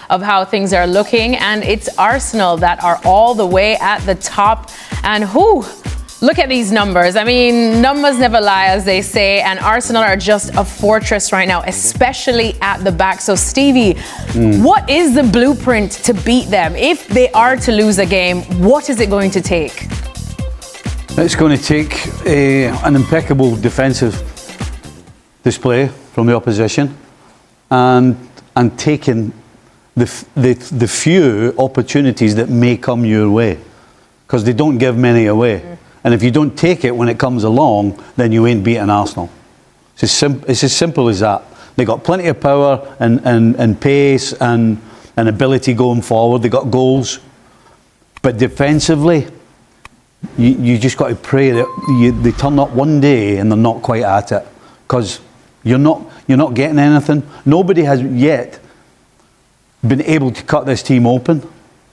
of how things are looking, and it's Arsenal that are all the way at the top. And look at these numbers. I mean, numbers never lie, as they say, and Arsenal are just a fortress right now, especially at the back. So, Stevie, what is the blueprint to beat them? If they are to lose a game, what is it going to take? It's going to take an impeccable defensive display from the opposition and taking the few opportunities that may come your way, because they don't give many away. And if you don't take it when it comes along, then you ain't beating Arsenal. It's as simple as that. They got plenty of power and pace and ability going forward. They got goals, but defensively, you just got to pray that they turn up one day and they're not quite at it, because you're not getting anything. Nobody has yet been able to cut this team open,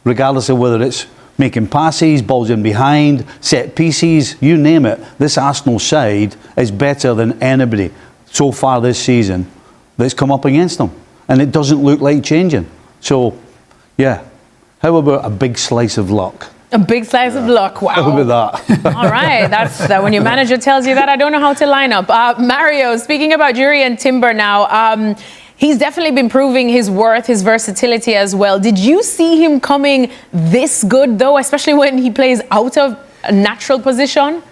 regardless of whether it's making passes, balls in behind, set pieces, you name it. This Arsenal side is better than anybody so far this season that's come up against them, and it doesn't look like changing. So, yeah, how about a big slice of luck? A big slice of luck, wow. How about that? All right, that's that. When your manager tells you that, I don't know how to line up. Mario, speaking about Jurriën Timber now, he's definitely been proving his worth, his versatility as well. Did you see him coming this good, though, especially when he plays out of a natural position?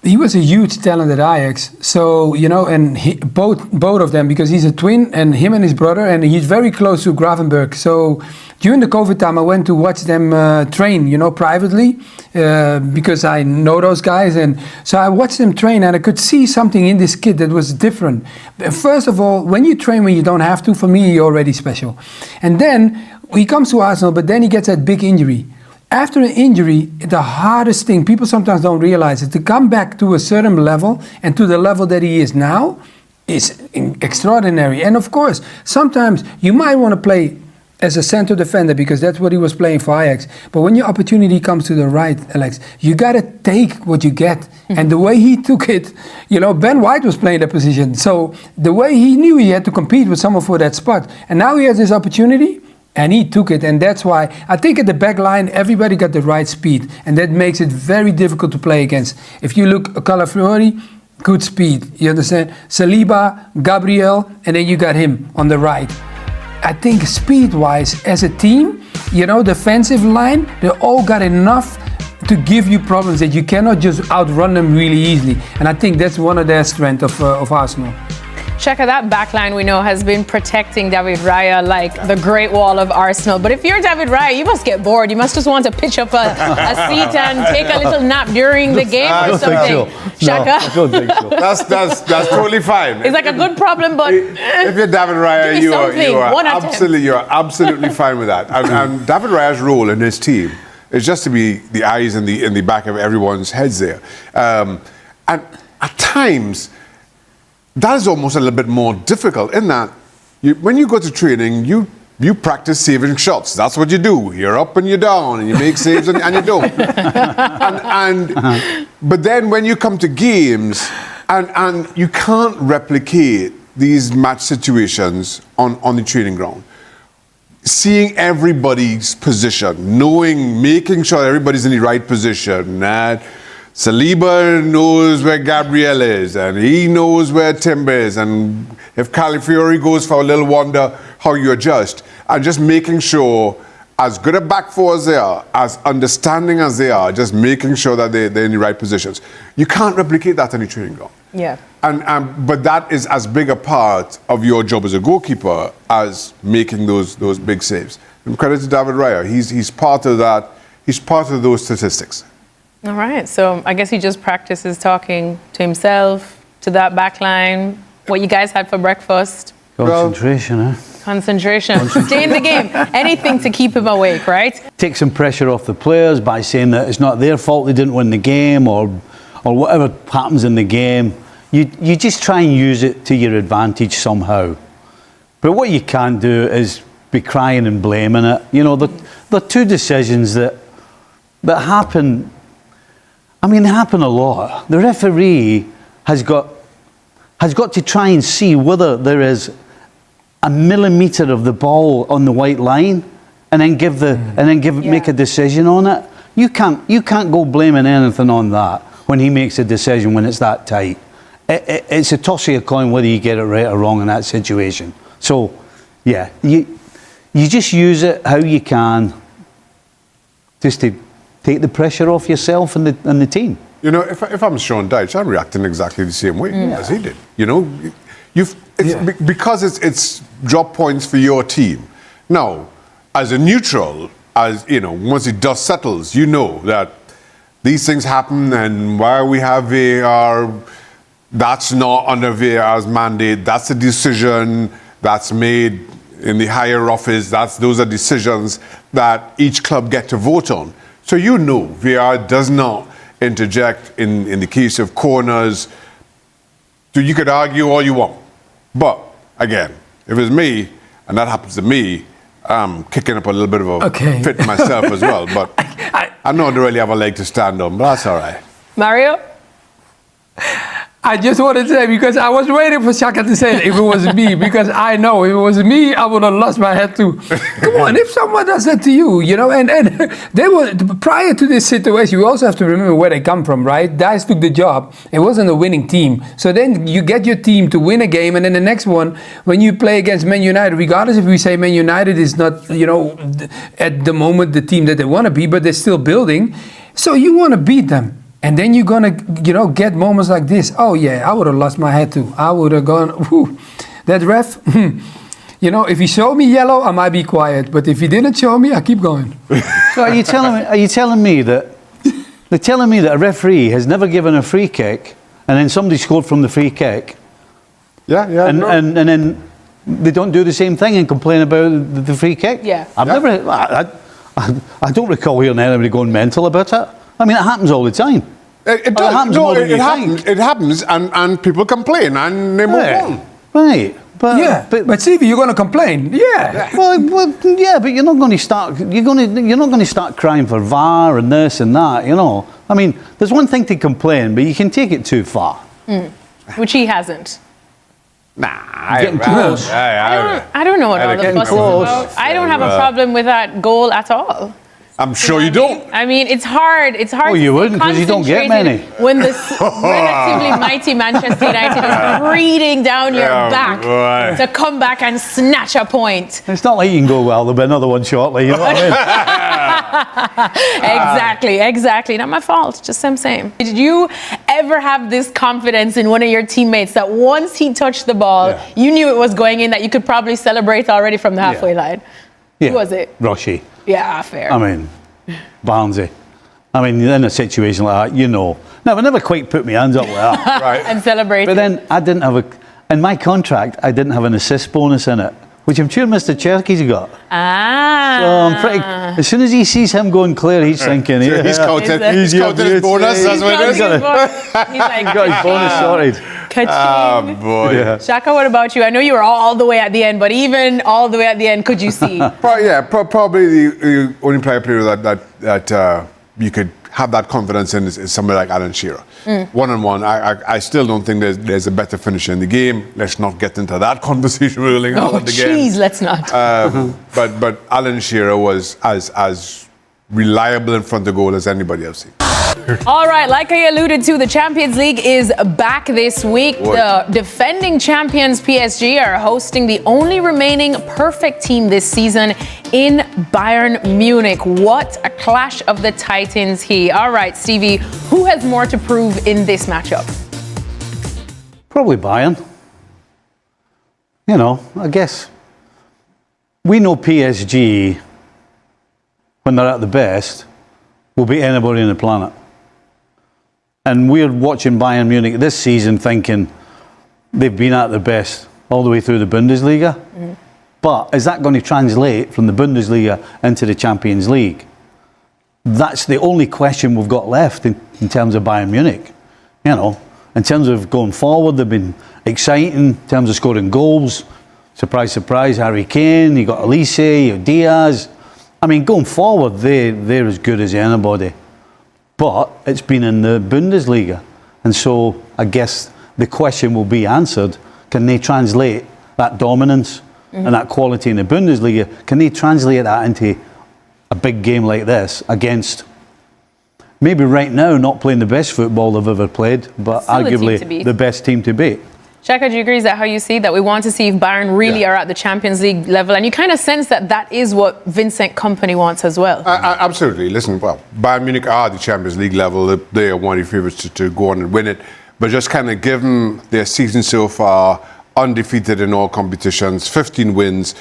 He was a huge talent at Ajax. So, you know, and both of them, because he's a twin, and him and his brother, and he's very close to Gravenberch. So during the COVID time, I went to watch them train, you know, privately, because I know those guys. And so I watched them train, and I could see something in this kid that was different. First of all, when you train when you don't have to, for me, you're already special. And then he comes to Arsenal, but then he gets that big injury. After an injury, the hardest thing, people sometimes don't realize it, to come back to a certain level and to the level that he is now is extraordinary. And of course, sometimes you might want to play as a center defender because that's what he was playing for Ajax. But when your opportunity comes to the right, Alex, you got to take what you get. Mm-hmm. And the way he took it, you know, Ben White was playing that position. So the way he knew he had to compete with someone for that spot. And now he has this opportunity. And he took it, and that's why I think at the back line, everybody got the right speed, and that makes it very difficult to play against. If you look at Calafiori, good speed, you understand? Saliba, Gabriel, and then you got him on the right. I think speed-wise, as a team, you know, defensive line, they all got enough to give you problems that you cannot just outrun them really easily. And I think that's one of their strengths of Arsenal. Saka, that backline we know has been protecting David Raya like the Great Wall of Arsenal. But if you're David Raya, you must get bored. You must just want to pitch up a seat and take a little nap during the game or something. Saka? No, I don't think so. That's totally fine. It's like a good problem, but if you're David Raya, you're absolutely fine with that. And David Raya's role in this team is just to be the eyes in the back of everyone's heads there. And at times, that is almost a little bit more difficult in that when you go to training, you practice saving shots. That's what you do. You're up and you're down, and you make saves and you don't. But then when you come to games, and you can't replicate these match situations on the training ground. Seeing everybody's position, making sure everybody's in the right position. Saliba knows where Gabriel is, and he knows where Timber is, and if Calafiori goes for a little wonder, how you adjust, and just making sure, as good a back four as they are, as understanding as they are, just making sure that they're in the right positions. You can't replicate that in the training ground. Yeah. But that is as big a part of your job as a goalkeeper as making those big saves. And credit to David Raya, he's part of that. He's part of those statistics. All right, so I guess he just practices talking to himself, to that back line, what you guys had for breakfast. Concentration, Concentration. Stay in the game. Anything to keep him awake, right? Take some pressure off the players by saying that it's not their fault they didn't win the game or whatever happens in the game. You just try and use it to your advantage somehow. But what you can't do is be crying and blaming it. You know, the two decisions that happen. I mean, they happen a lot. The referee has got to try and see whether there is a millimetre of the ball on the white line, and then make a decision on it. You can't go blaming anything on that when he makes a decision when it's that tight. It's a toss of a coin whether you get it right or wrong in that situation. So, yeah, you just use it how you can, just to take the pressure off yourself and the team. You know, if I'm Sean Dyche, I'm reacting exactly the same way as he did. You know, because it's drop points for your team. Now, as a neutral, as you know, once the dust settles, you know that these things happen, and while we have VAR, that's not under VAR's mandate. That's a decision that's made in the higher office. Those are decisions that each club get to vote on. So you know, VAR does not interject in the case of corners. So you could argue all you want, but again, if it's me and that happens to me, I'm kicking up a little bit of a fit myself as well. But I don't really have a leg to stand on, but that's all right. Mario? I just wanted to say, because I was waiting for Saka to say it if it was me, because I know if it was me, I would have lost my head too. Come on, if someone does that to you, you know, and they were, prior to this situation, we also have to remember where they come from, right? Dice took the job. It wasn't a winning team. So then you get your team to win a game, and then the next one, when you play against Man United, regardless if we say Man United is not, you know, at the moment the team that they want to be, but they're still building. So you want to beat them. And then you're going to, you know, get moments like this. Oh, yeah, I would have lost my head too. I would have gone, whew, that ref, you know, if he showed me yellow, I might be quiet. But if he didn't show me, I keep going. So are you telling me that a referee has never given a free kick and then somebody scored from the free kick? Yeah. And then they don't do the same thing and complain about the free kick? Yeah. I don't recall hearing anybody going mental about it. I mean, it happens all the time. It does. It happens, and people complain, and they move on. Right. But Stevie, you're going to complain. Yeah. Well, yeah, but you're not going to start. You're not going to start crying for VAR and this and that. You know. I mean, there's one thing to complain, but you can take it too far. Which he hasn't. Nah, getting close. I don't know what all the fuss is about. I don't have a problem with that goal at all. I'm sure you don't. I mean, it's hard. It's hard. Oh, you wouldn't, because you don't get many. When the relatively mighty Manchester United is breathing down your back to come back and snatch a point. It's not like you can go, well, there'll be another one shortly. You know what I mean? Exactly. Not my fault. Just I'm saying. Did you ever have this confidence in one of your teammates that once he touched the ball, you knew it was going in, that you could probably celebrate already from the halfway line? Yeah. Who was it? Rushy. Yeah, fair. I mean, Barnesy. I mean, in a situation like that, you know. No, I never quite put my hands up like that. Right. And celebrate. But then I didn't have in my contract, I didn't have an assist bonus in it, which I'm sure Mr. Cherky's got. Ah. So I'm pretty, as soon as he sees him going clear, he's thinking, So he's counted his bonus, that's what it is. He's like, He got his bonus sorted. Ka-ching. Oh, boy. Yeah. Shaka, what about you? I know you were all the way at the end, but even all the way at the end, could you see? Probably the only player that you could have that confidence in is somebody like Alan Shearer. One-on-one, I still don't think there's a better finisher in the game. Let's not get into that conversation ruling out Oh, the game. jeez, let's not. But Alan Shearer was as reliable in front of goal as anybody I've seen. All right, like I alluded to, the Champions League is back this week. Boy. The defending champions PSG are hosting the only remaining perfect team this season in Bayern Munich. What a clash of the Titans here. All right, Stevie, who has more to prove in this matchup? Probably Bayern. You know, I guess we know PSG, when they're at the best, will beat anybody on the planet. And we're watching Bayern Munich this season thinking they've been at their best all the way through the Bundesliga. But is that going to translate from the Bundesliga into the Champions League? That's the only question we've got left in terms of Bayern Munich. You know, in terms of going forward, they've been exciting in terms of scoring goals. Surprise, surprise, Harry Kane, you got Elise, you got Diaz. I mean, going forward, they're as good as anybody. But it's been in the Bundesliga. And so I guess the question will be answered. Can they translate that dominance and that quality in the Bundesliga, can they translate that into a big game like this against maybe right now not playing the best football they've ever played, but Still the team to arguably beat. the best team to beat? Shaka, do you agree? Is that how you see that? We want to see if Bayern really are at the Champions League level, and you kind of sense that that is what Vincent Kompany wants as well. Absolutely. Listen, well, Bayern Munich are the Champions League level. They are one of the favourites to go on and win it. But just kind of given their season so far, undefeated in all competitions, 15 wins,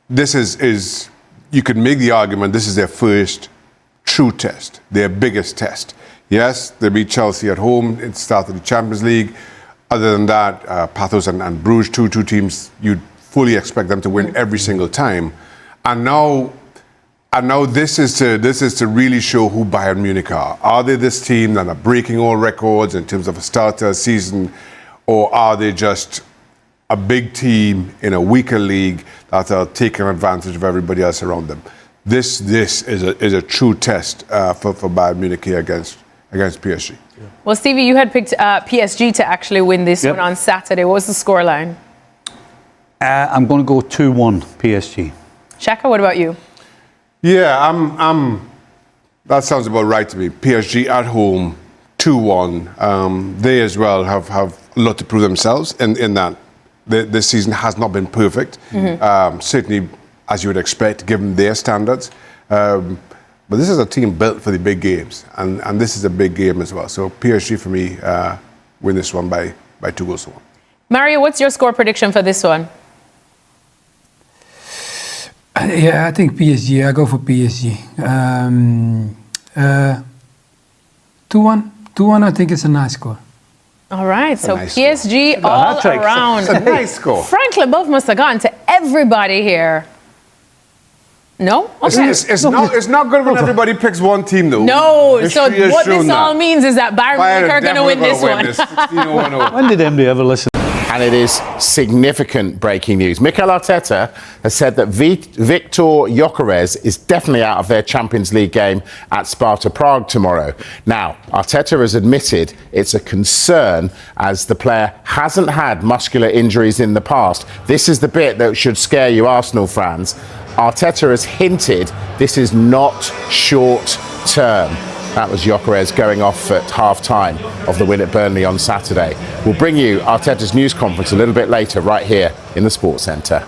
this is you could make the argument this is their first true test, their biggest test. Yes, they beat Chelsea at home at the start of the Champions League. Other than that, Pathos and Bruges, two teams you'd fully expect them to win every single time. And now this is to really show who Bayern Munich are. Are they this team that are breaking all records in terms of a starter season, or are they just a big team in a weaker league that are taking advantage of everybody else around them? This is a true test for Bayern Munich here against PSG. Well, Stevie, you had picked PSG to actually win this one on Saturday. What was the scoreline? I'm going to go 2-1 PSG. Shaka, what about you? Yeah, that sounds about right to me. PSG at home, 2-1. They as well have a lot to prove themselves in that this season has not been perfect. Certainly, as you would expect, given their standards. But this is a team built for the big games, and this is a big game as well. So PSG for me win this one by 2-1. Mario, what's your score prediction for this one? Yeah, I think PSG. I go for PSG. 2-1. 2-1, I think it's a nice score. All right, so nice PSG score. all Hat-trick. around. It's a nice score. Frank Leboeuf must have gotten to everybody here. No? Okay. It's not good when everybody picks one team, though. No, History so has what shown this all that. means is that Bayern Munich are going to win this one. 16-0. When did MD ever listen? And it is significant breaking news. Mikel Arteta has said that Victor Gyökeres is definitely out of their Champions League game at Sparta Prague tomorrow. Now, Arteta has admitted it's a concern as the player hasn't had muscular injuries in the past. This is the bit that should scare you, Arsenal fans. Arteta has hinted this is not short term. That was Gyökeres going off at half-time of the win at Burnley on Saturday. We'll bring you Arteta's news conference a little bit later, right here in the Sports Centre.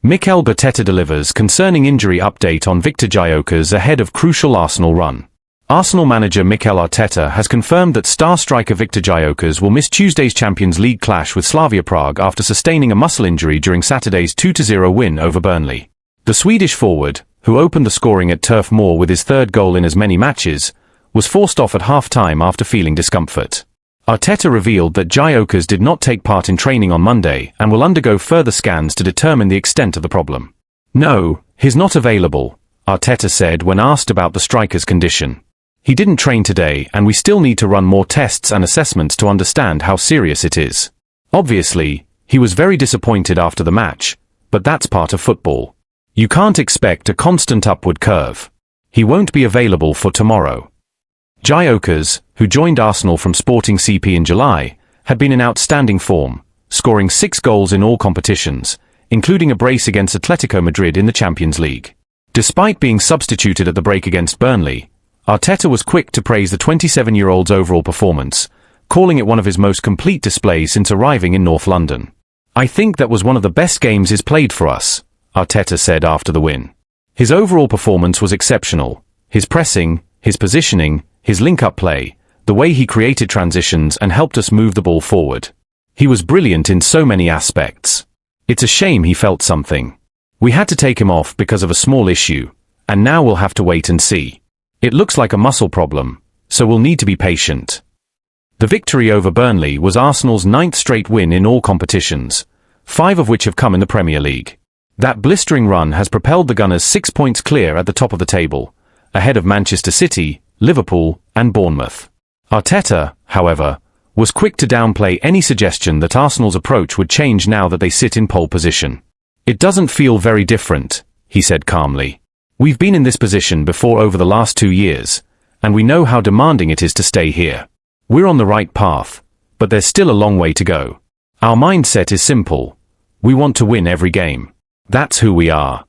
Mikel Arteta delivers concerning injury update on Viktor Gyökeres ahead of crucial Arsenal run. Arsenal manager Mikel Arteta has confirmed that star striker Viktor Gyökeres will miss Tuesday's Champions League clash with Slavia Prague after sustaining a muscle injury during Saturday's 2-0 win over Burnley. The Swedish forward, who opened the scoring at Turf Moor with his third goal in as many matches, was forced off at half-time after feeling discomfort. Arteta revealed that Gyökeres did not take part in training on Monday and will undergo further scans to determine the extent of the problem. "No, he's not available," Arteta said when asked about the striker's condition. "He didn't train today and we still need to run more tests and assessments to understand how serious it is. Obviously, he was very disappointed after the match, but that's part of football. You can't expect a constant upward curve. He won't be available for tomorrow." Gyökeres, who joined Arsenal from Sporting CP in July, had been in outstanding form, scoring 6 goals in all competitions, including a brace against Atletico Madrid in the Champions League. Despite being substituted at the break against Burnley, Arteta was quick to praise the 27-year-old's overall performance, calling it one of his most complete displays since arriving in North London. "I think that was one of the best games he's played for us," Arteta said after the win. "His overall performance was exceptional. His pressing, his positioning, his link-up play, the way he created transitions and helped us move the ball forward. He was brilliant in so many aspects. It's a shame he felt something. We had to take him off because of a small issue, and now we'll have to wait and see. It looks like a muscle problem, so we'll need to be patient." The victory over Burnley was Arsenal's 9th straight win in all competitions, 5 of which have come in the Premier League. That blistering run has propelled the Gunners 6 points clear at the top of the table, ahead of Manchester City, Liverpool, and Bournemouth. Arteta, however, was quick to downplay any suggestion that Arsenal's approach would change now that they sit in pole position. "It doesn't feel very different," he said calmly. "We've been in this position before over the last 2 years, and we know how demanding it is to stay here. We're on the right path, but there's still a long way to go. Our mindset is simple. We want to win every game. That's who we are."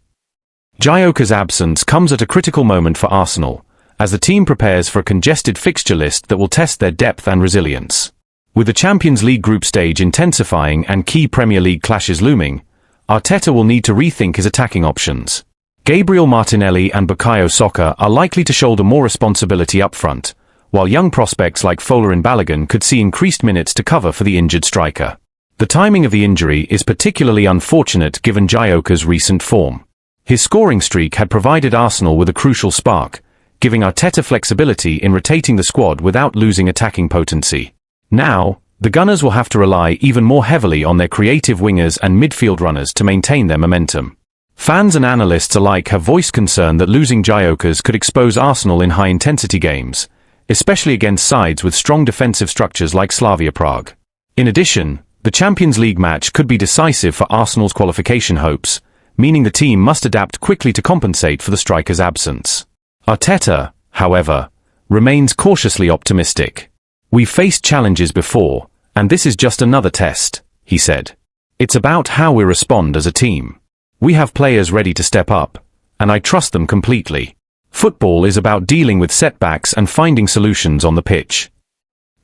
Gyökeres' absence comes at a critical moment for Arsenal, as the team prepares for a congested fixture list that will test their depth and resilience. With the Champions League group stage intensifying and key Premier League clashes looming, Arteta will need to rethink his attacking options. Gabriel Martinelli and Bukayo Saka are likely to shoulder more responsibility up front, while young prospects like Folarin and Balogun could see increased minutes to cover for the injured striker. The timing of the injury is particularly unfortunate given Gyökeres' recent form. His scoring streak had provided Arsenal with a crucial spark, giving Arteta flexibility in rotating the squad without losing attacking potency. Now, the Gunners will have to rely even more heavily on their creative wingers and midfield runners to maintain their momentum. Fans and analysts alike have voiced concern that losing Gyökeres could expose Arsenal in high-intensity games, especially against sides with strong defensive structures like Slavia Prague. In addition, the Champions League match could be decisive for Arsenal's qualification hopes, meaning the team must adapt quickly to compensate for the striker's absence. Arteta, however, remains cautiously optimistic. "We've faced challenges before, and this is just another test," he said. "It's about how we respond as a team. We have players ready to step up, and I trust them completely. Football is about dealing with setbacks and finding solutions on the pitch."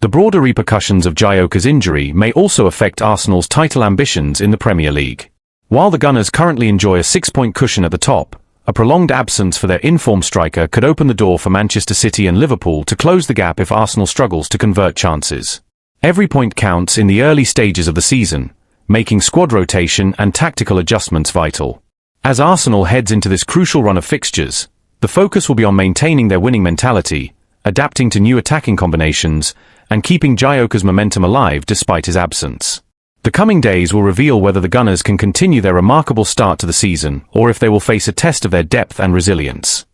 The broader repercussions of Gyökeres' injury may also affect Arsenal's title ambitions in the Premier League. While the Gunners currently enjoy a 6-point cushion at the top, a prolonged absence for their in-form striker could open the door for Manchester City and Liverpool to close the gap if Arsenal struggles to convert chances. Every point counts in the early stages of the season, making squad rotation and tactical adjustments vital. As Arsenal heads into this crucial run of fixtures, the focus will be on maintaining their winning mentality, adapting to new attacking combinations, and keeping Gyökeres' momentum alive despite his absence. The coming days will reveal whether the Gunners can continue their remarkable start to the season or if they will face a test of their depth and resilience.